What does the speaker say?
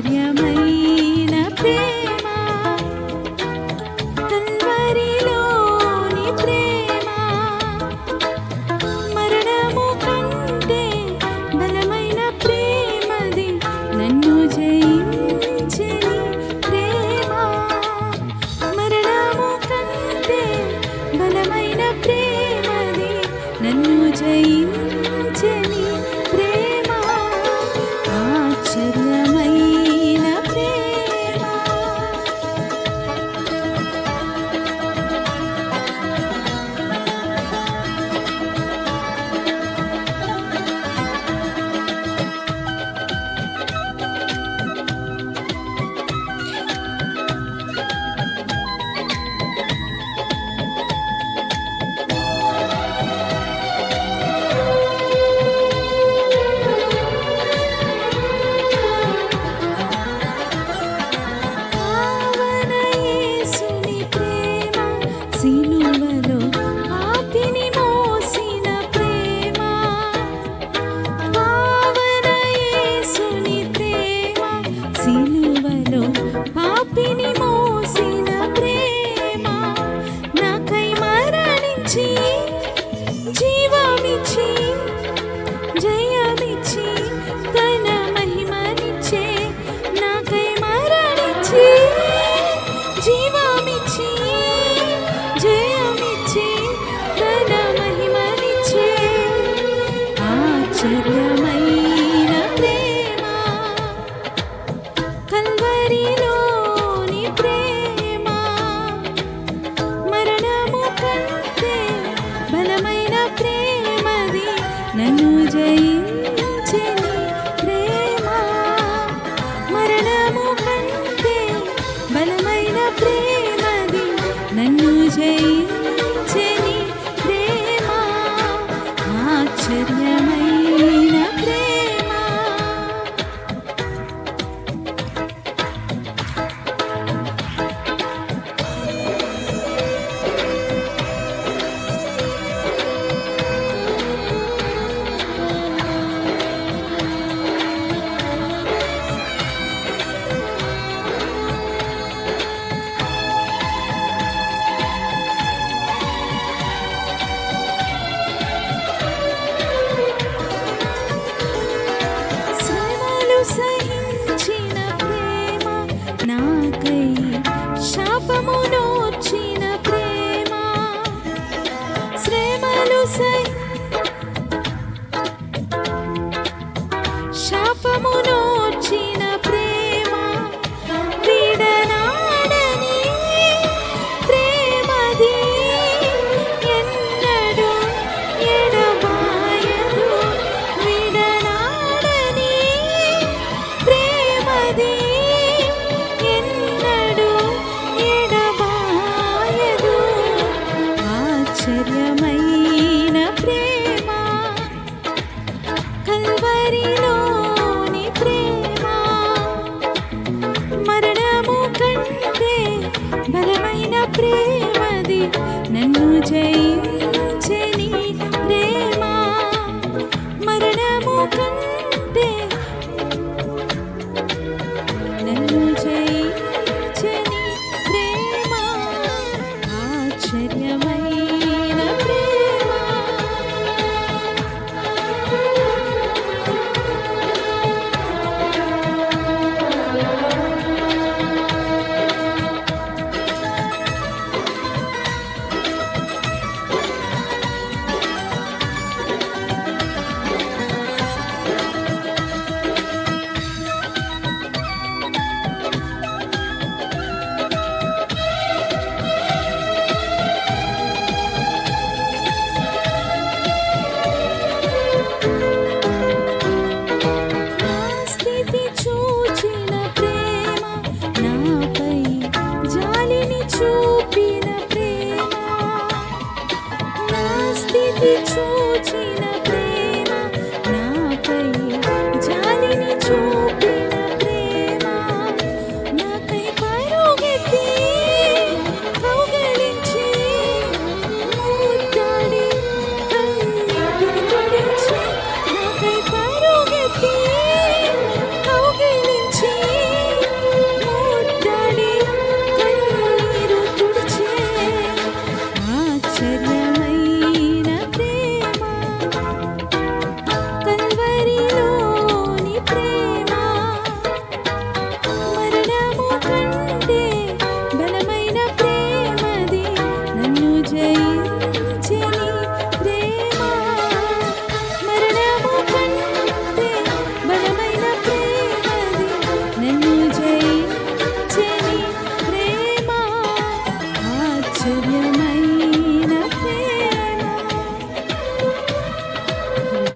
ఆశ్చర్యమైన ప్రేమ కల్వరిలోని ప్రేమ మరణము కంటే బలమైన ప్రేమది నన్ను జయించని ప్రేమ మరణము కంటే బలమైన ప్రేమది నన్ను జయించని ప్రేమ ఆశ్చర్యమైన ప్రేమ. పావన యేసుని ప్రేమ సిలువలో పాపిని మోసిన ప్రేమ పావన యేసుని ప్రేమ సిలువలో పాపిని మోసిన ప్రేమ నాకై మరణించి జీవమిచ్చి జయమిచ్చి తన మహిమనిచ్చే నాకై మరణించి జీవమిచ్చి జయమిచ్చి తన మహిమనిచ్చే ఆశ్చర్యమైన ప్రేమ కల్వరిలోని ప్రేమ మరణము కంటే బలమైన ప్రేమది నన్ను జయించని ప్రేమ మరణము కంటే బలమైన ప్రేమది నన్ను జయించని ప్రేమ ఆశ్చర్యమైన ప్రేమ. శ్రమలు సహించిన ప్రేమ నాకై శాపము నోచిన ప్రేమ శ్రమలు శాపము నోచిన ప్రేమ విడనాడని ప్రేమది ఎన్నడూ ఎడబాయదు విడనాడని ప్రేమది ఎన్నడూ ఎడబాయదు ఆశ్చర్యమైన ప్రేమ కల్వరిలోని ప్రేమ మరణము కంటే బలమైన ప్రేమది నన్ను జయించని ప్రేమ మరణము కంటే